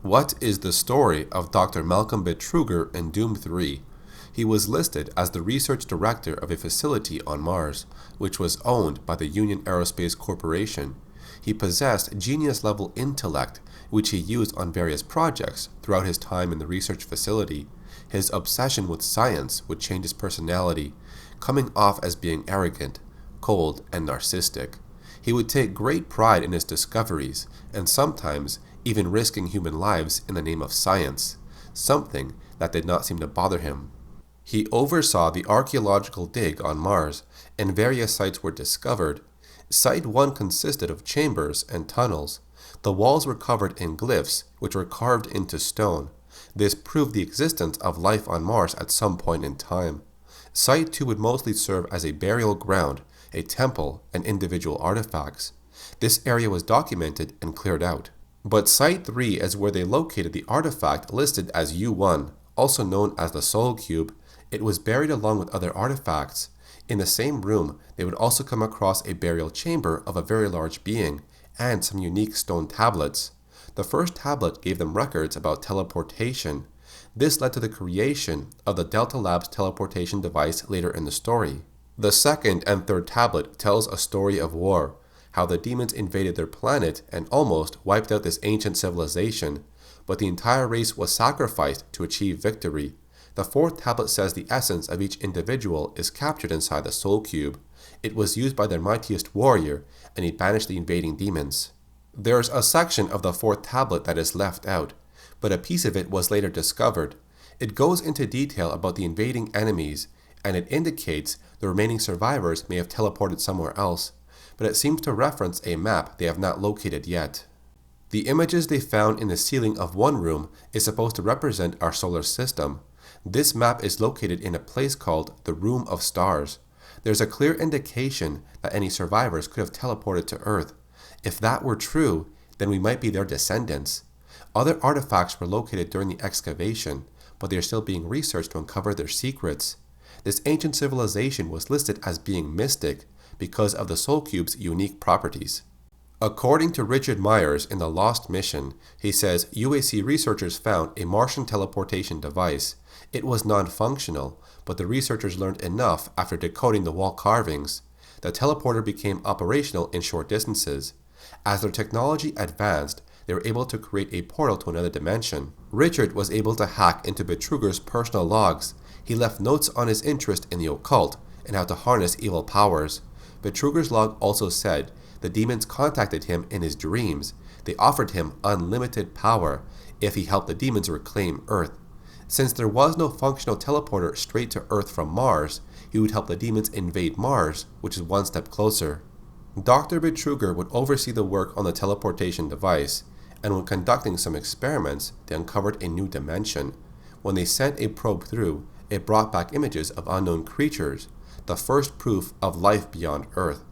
What is the story of Dr. Malcolm Betruger in Doom 3? He was listed as the research director of a facility on Mars, which was owned by the Union Aerospace Corporation. He possessed genius-level intellect, which he used on various projects throughout his time in the research facility. His obsession with science would change his personality, coming off as being arrogant, cold, and narcissistic. He would take great pride in his discoveries, and sometimes even risking human lives in the name of science, something that did not seem to bother him. He oversaw the archaeological dig on Mars, and various sites were discovered. Site 1 consisted of chambers and tunnels. The walls were covered in glyphs, which were carved into stone. This proved the existence of life on Mars at some point in time. Site 2 would mostly serve as a burial ground, a temple, and individual artifacts. This area was documented and cleared out. But Site 3 is where they located the artifact listed as U1, also known as the Soul Cube. It was buried along with other artifacts. In the same room, they would also come across a burial chamber of a very large being, and some unique stone tablets. The first tablet gave them records about teleportation. This led to the creation of the Delta Labs teleportation device later in the story. The second and third tablet tells a story of war, how the demons invaded their planet and almost wiped out this ancient civilization, but the entire race was sacrificed to achieve victory. The fourth tablet says the essence of each individual is captured inside the Soul Cube. It was used by their mightiest warrior, and he banished the invading demons. There's a section of the fourth tablet that is left out, but a piece of it was later discovered. It goes into detail about the invading enemies, and it indicates the remaining survivors may have teleported somewhere else, but it seems to reference a map they have not located yet. The images they found in the ceiling of one room is supposed to represent our solar system. This map is located in a place called the Room of Stars. There's a clear indication that any survivors could have teleported to Earth. If that were true, then we might be their descendants. Other artifacts were located during the excavation, but they are still being researched to uncover their secrets. This ancient civilization was listed as being mystic because of the Soul Cube's unique properties. According to Richard Meyers in The Lost Mission, he says UAC researchers found a Martian teleportation device. It was non-functional, but the researchers learned enough after decoding the wall carvings. The teleporter became operational in short distances. As their technology advanced, they were able to create a portal to another dimension. Richard was able to hack into Betruger's personal logs. He left notes on his interest in the occult and how to harness evil powers. Betruger's log also said the demons contacted him in his dreams. They offered him unlimited power if he helped the demons reclaim Earth. Since there was no functional teleporter straight to Earth from Mars, he would help the demons invade Mars, which is one step closer. Dr. Betruger would oversee the work on the teleportation device, and when conducting some experiments, they uncovered a new dimension. When they sent a probe through, it brought back images of unknown creatures, the first proof of life beyond Earth.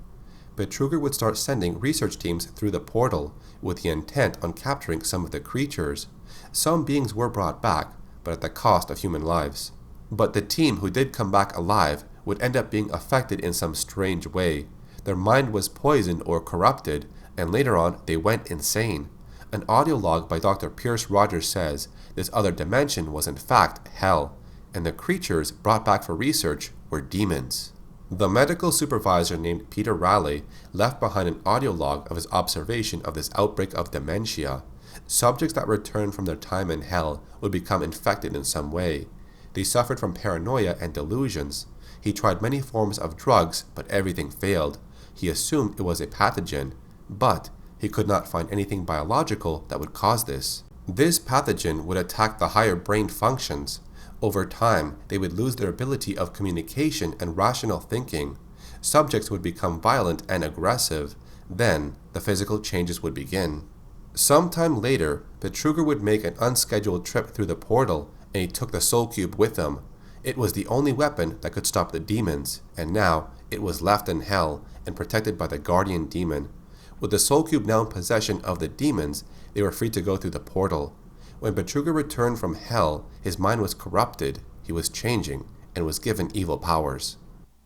Betruger would start sending research teams through the portal with the intent on capturing some of the creatures. Some beings were brought back, but at the cost of human lives. But the team who did come back alive would end up being affected in some strange way. Their mind was poisoned or corrupted, and later on they went insane. An audio log by Dr. Pierce Rogers says this other dimension was in fact hell, and the creatures brought back for research were demons. The medical supervisor named Peter Raleigh left behind an audio log of his observation of this outbreak of dementia. Subjects that returned from their time in hell would become infected in some way. They suffered from paranoia and delusions. He tried many forms of drugs, but everything failed. He assumed it was a pathogen, but he could not find anything biological that would cause this. This pathogen would attack the higher brain functions. Over time, they would lose their ability of communication and rational thinking. Subjects would become violent and aggressive. Then, the physical changes would begin. Sometime later, Betruger would make an unscheduled trip through the portal, and he took the Soul Cube with him. It was the only weapon that could stop the demons, and now it was left in hell and protected by the guardian demon. With the Soul Cube now in possession of the demons, they were free to go through the portal. When Betruger returned from hell, his mind was corrupted, he was changing, and was given evil powers.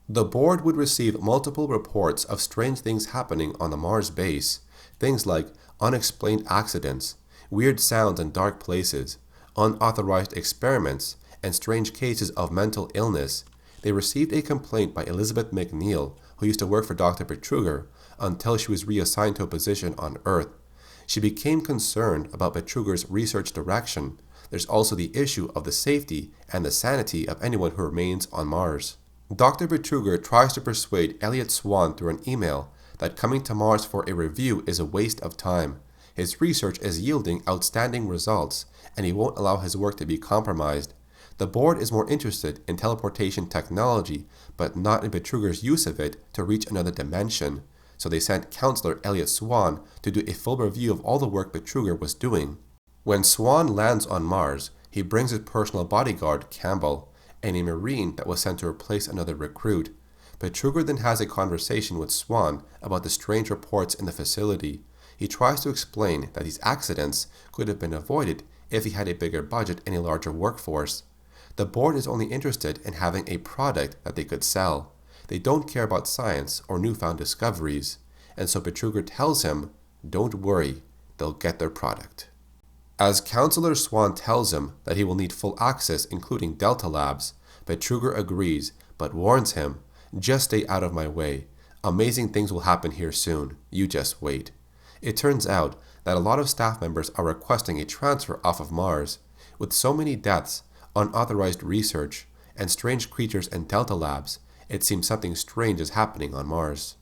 The board would receive multiple reports of strange things happening on the Mars base, things like unexplained accidents. Weird sounds in dark places, unauthorized experiments, and strange cases of mental illness. They received a complaint by Elizabeth McNeil, who used to work for Dr. Betruger, until she was reassigned to a position on Earth. She became concerned about Betruger's research direction. There's also the issue of the safety and the sanity of anyone who remains on Mars. Dr. Betruger tries to persuade Elliot Swan through an email that coming to Mars for a review is a waste of time. His research is yielding outstanding results, and he won't allow his work to be compromised. The board is more interested in teleportation technology, but not in Betruger's use of it to reach another dimension, so they sent Counselor Elliot Swan to do a full review of all the work Betruger was doing. When Swan lands on Mars, he brings his personal bodyguard, Campbell, and a Marine that was sent to replace another recruit. Betruger then has a conversation with Swan about the strange reports in the facility. He tries to explain that these accidents could have been avoided if he had a bigger budget and a larger workforce. The board is only interested in having a product that they could sell. They don't care about science or newfound discoveries, and so Betruger tells him, don't worry, they'll get their product. As Counselor Swan tells him that he will need full access including Delta Labs, Betruger agrees, but warns him, just stay out of my way. Amazing things will happen here soon, you just wait. It turns out that a lot of staff members are requesting a transfer off of Mars. With so many deaths, unauthorized research, and strange creatures in Delta Labs, it seems something strange is happening on Mars.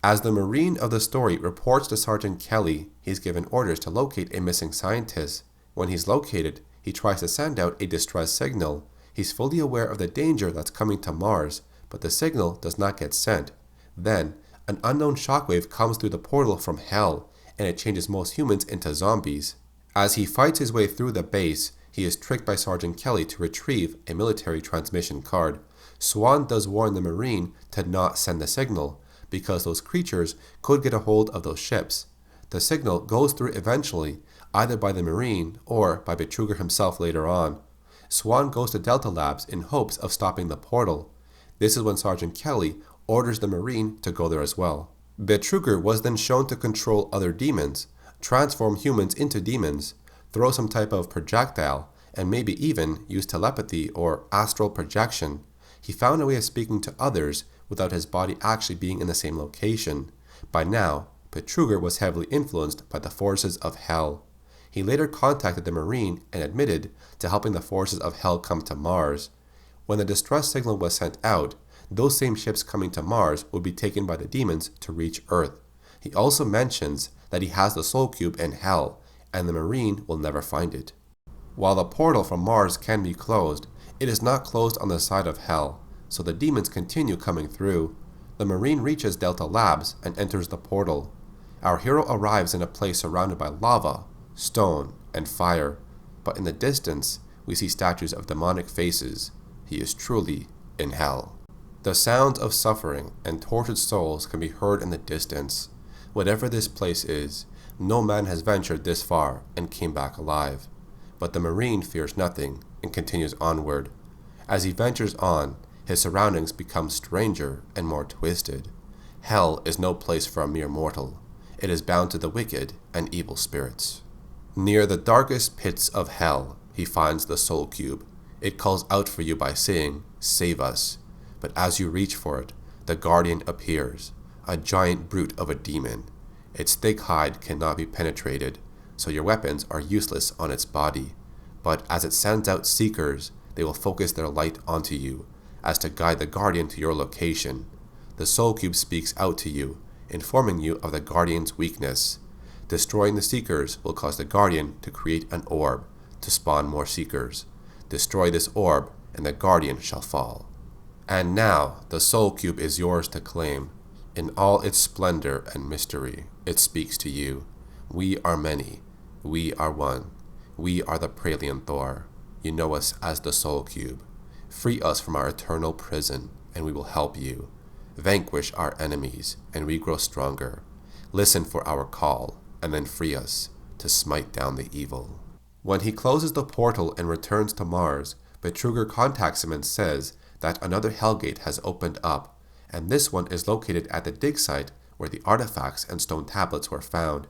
As the Marine of the story reports to Sergeant Kelly, he's given orders to locate a missing scientist. When he's located, he tries to send out a distress signal. He's fully aware of the danger that's coming to Mars, but the signal does not get sent. Then, an unknown shockwave comes through the portal from Hell, and it changes most humans into zombies. As he fights his way through the base, he is tricked by Sergeant Kelly to retrieve a military transmission card. Swan does warn the Marine to not send the signal, because those creatures could get a hold of those ships. The signal goes through eventually, either by the Marine or by Betruger himself later on. Swan goes to Delta Labs in hopes of stopping the portal. This is when Sergeant Kelly orders the Marine to go there as well. Betruger was then shown to control other demons, transform humans into demons, throw some type of projectile, and maybe even use telepathy or astral projection. He found a way of speaking to others without his body actually being in the same location. By now, Betruger was heavily influenced by the forces of Hell. He later contacted the Marine and admitted to helping the forces of Hell come to Mars. When the distress signal was sent out, those same ships coming to Mars would be taken by the demons to reach Earth. He also mentions that he has the Soul Cube in Hell, and the Marine will never find it. While the portal from Mars can be closed, it is not closed on the side of Hell, so the demons continue coming through. The Marine reaches Delta Labs and enters the portal. Our hero arrives in a place surrounded by lava, stone, and fire, but in the distance we see statues of demonic faces. He is truly in Hell. The sounds of suffering and tortured souls can be heard in the distance. Whatever this place is, no man has ventured this far and came back alive. But the Marine fears nothing and continues onward. As he ventures on, his surroundings become stranger and more twisted. Hell is no place for a mere mortal. It is bound to the wicked and evil spirits. Near the darkest pits of Hell, he finds the Soul Cube. It calls out for you by saying, "Save us." But as you reach for it, the Guardian appears, a giant brute of a demon. Its thick hide cannot be penetrated, so your weapons are useless on its body. But as it sends out seekers, they will focus their light onto you, as to guide the Guardian to your location. The Soul Cube speaks out to you, informing you of the Guardian's weakness. Destroying the seekers will cause the Guardian to create an orb, to spawn more seekers. Destroy this orb, and the Guardian shall fall. And now, the Soul Cube is yours to claim. In all its splendor and mystery, it speaks to you. We are many. We are one. We are the Praelian Thor. You know us as the Soul Cube. Free us from our eternal prison, and we will help you. Vanquish our enemies, and we grow stronger. Listen for our call, and then free us to smite down the evil. When he closes the portal and returns to Mars, Betruger contacts him and says that another Hellgate has opened up, and this one is located at the dig site where the artifacts and stone tablets were found.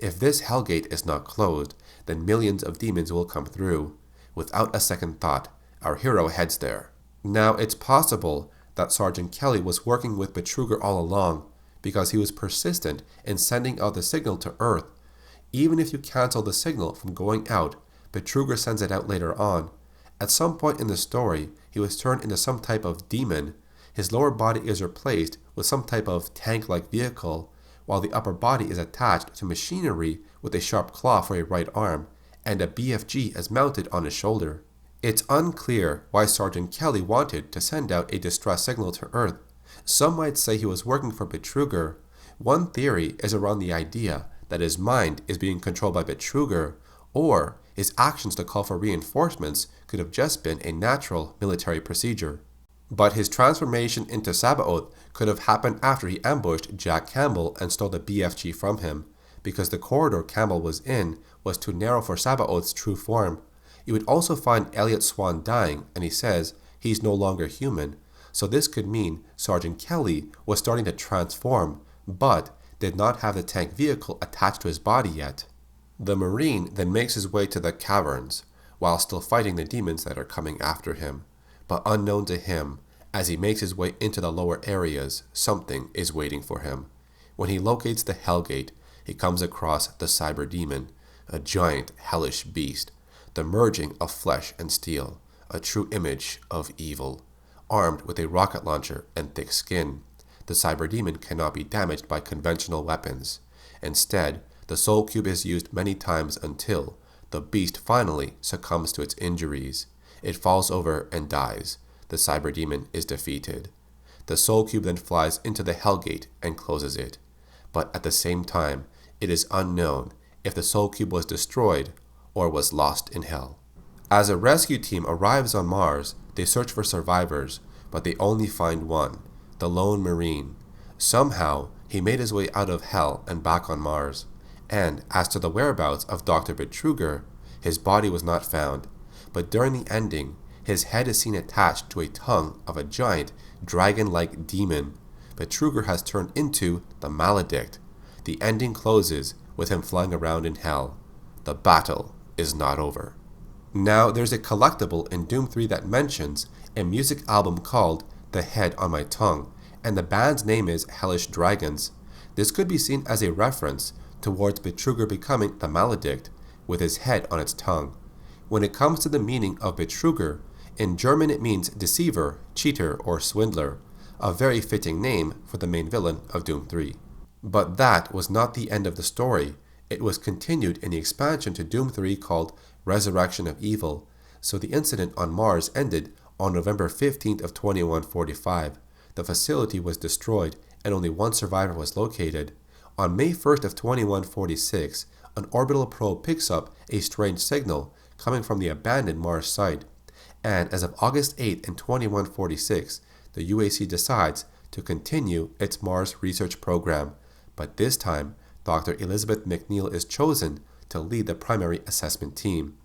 If this Hellgate is not closed, then millions of demons will come through. Without a second thought, our hero heads there. Now, it's possible that Sergeant Kelly was working with Betruger all along, because he was persistent in sending out the signal to Earth. Even if you cancel the signal from going out, Betruger sends it out later on. At some point in the story, he was turned into some type of demon. His lower body is replaced with some type of tank-like vehicle, while the upper body is attached to machinery with a sharp claw for a right arm, and a BFG is mounted on his shoulder. It's unclear why Sergeant Kelly wanted to send out a distress signal to Earth. Some might say he was working for Betruger. One theory is around the idea that his mind is being controlled by Betruger, or his actions to call for reinforcements could have just been a natural military procedure. But his transformation into Sabaoth could have happened after he ambushed Jack Campbell and stole the BFG from him, because the corridor Campbell was in was too narrow for Sabaoth's true form. You would also find Elliot Swan dying, and he says he's no longer human, so this could mean Sergeant Kelly was starting to transform, but did not have the tank vehicle attached to his body yet. The Marine then makes his way to the caverns, while still fighting the demons that are coming after him. But unknown to him, as he makes his way into the lower areas, something is waiting for him. When he locates the Hellgate, he comes across the CyberDemon, a giant hellish beast, the merging of flesh and steel, a true image of evil. Armed with a rocket launcher and thick skin, the CyberDemon cannot be damaged by conventional weapons. Instead, the Soul Cube is used many times until the beast finally succumbs to its injuries. It falls over and dies. The CyberDemon is defeated. The Soul Cube then flies into the Hellgate and closes it. But at the same time, it is unknown if the Soul Cube was destroyed or was lost in Hell. As a rescue team arrives on Mars, they search for survivors, but they only find one, the lone Marine. Somehow, he made his way out of Hell and back on Mars. And as to the whereabouts of Dr. Betruger, his body was not found, but during the ending, his head is seen attached to a tongue of a giant, dragon-like demon. Betruger has turned into the Maledict. The ending closes with him flying around in Hell. The battle is not over. Now, there's a collectible in Doom 3 that mentions a music album called The Head on My Tongue, and the band's name is Hellish Dragons. This could be seen as a reference towards Betruger becoming the Maledict, with his head on its tongue. When it comes to the meaning of Betruger, in German it means deceiver, cheater, or swindler, a very fitting name for the main villain of Doom 3. But that was not the end of the story. It was continued in the expansion to Doom 3 called Resurrection of Evil, so the incident on Mars ended on November 15th of 2145. The facility was destroyed and only one survivor was located. On May 1st of 2146, an orbital probe picks up a strange signal coming from the abandoned Mars site, and as of August 8th in 2146, the UAC decides to continue its Mars research program, but this time, Dr. Elizabeth McNeil is chosen to lead the primary assessment team.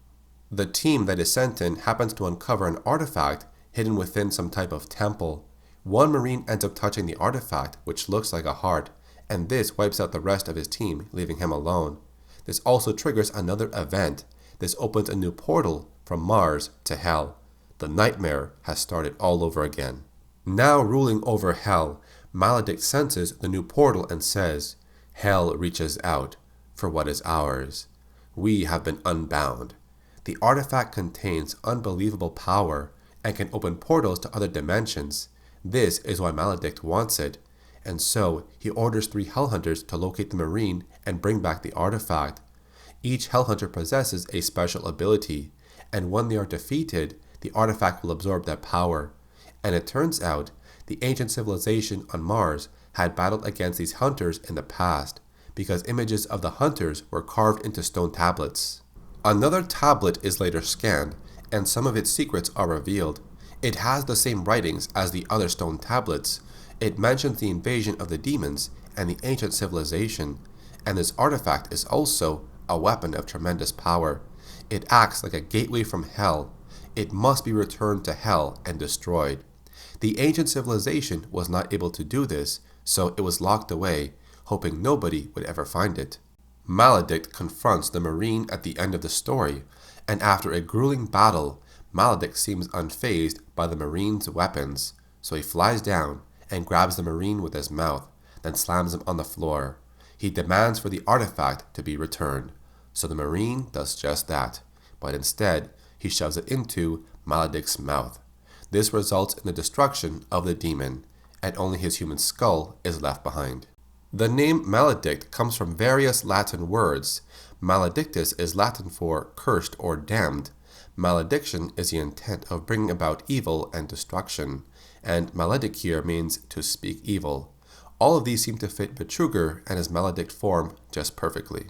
The team that is sent in happens to uncover an artifact hidden within some type of temple. One Marine ends up touching the artifact, which looks like a heart, and this wipes out the rest of his team, leaving him alone. This also triggers another event. This opens a new portal from Mars to Hell. The nightmare has started all over again. Now ruling over Hell, Maledict senses the new portal and says, "Hell reaches out for what is ours. We have been unbound." The artifact contains unbelievable power and can open portals to other dimensions. This is why Maledict wants it, and so he orders 3 Hellhunters to locate the Marine and bring back the artifact. Each Hellhunter possesses a special ability, and when they are defeated, the artifact will absorb that power. And it turns out, the ancient civilization on Mars had battled against these hunters in the past, because images of the hunters were carved into stone tablets. Another tablet is later scanned, and some of its secrets are revealed. It has the same writings as the other stone tablets. It mentions the invasion of the demons and the ancient civilization, and this artifact is also a weapon of tremendous power. It acts like a gateway from Hell. It must be returned to Hell and destroyed. The ancient civilization was not able to do this, so it was locked away, hoping nobody would ever find it. Maledict confronts the Marine at the end of the story, and after a grueling battle, Maledict seems unfazed by the Marine's weapons, so he flies down and grabs the Marine with his mouth, then slams him on the floor. He demands for the artifact to be returned, so the Marine does just that, but instead he shoves it into Maledict's mouth. This results in the destruction of the demon, and only his human skull is left behind. The name Maledict comes from various Latin words. Maledictus is Latin for cursed or damned. Malediction is the intent of bringing about evil and destruction, and maledicere means to speak evil. All of these seem to fit Betruger and his Maledict form just perfectly.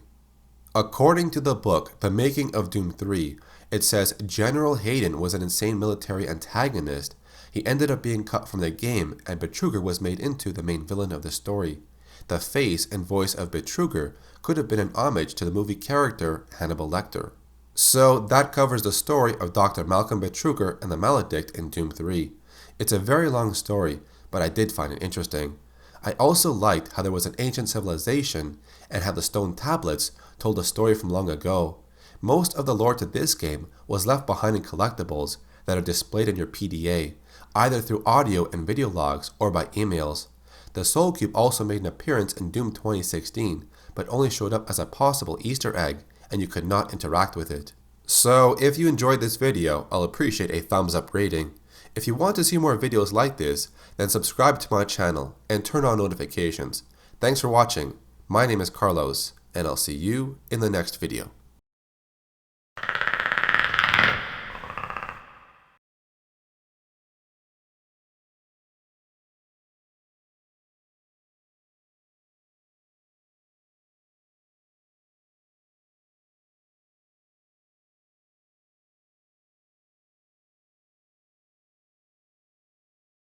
According to the book The Making of Doom 3, it says General Hayden was an insane military antagonist. He ended up being cut from the game, and Betruger was made into the main villain of the story. The face and voice of Betruger could have been an homage to the movie character Hannibal Lecter. So that covers the story of Dr. Malcolm Betruger and the Maledict in Doom 3. It's a very long story, but I did find it interesting. I also liked how there was an ancient civilization and how the stone tablets told a story from long ago. Most of the lore to this game was left behind in collectibles that are displayed in your PDA, either through audio and video logs or by emails. The Soul Cube also made an appearance in Doom 2016, but only showed up as a possible Easter egg, and you could not interact with it. So if you enjoyed this video, I'll appreciate a thumbs up rating. If you want to see more videos like this, then subscribe to my channel and turn on notifications. Thanks for watching. My name is Carlos, and I'll see you in the next video.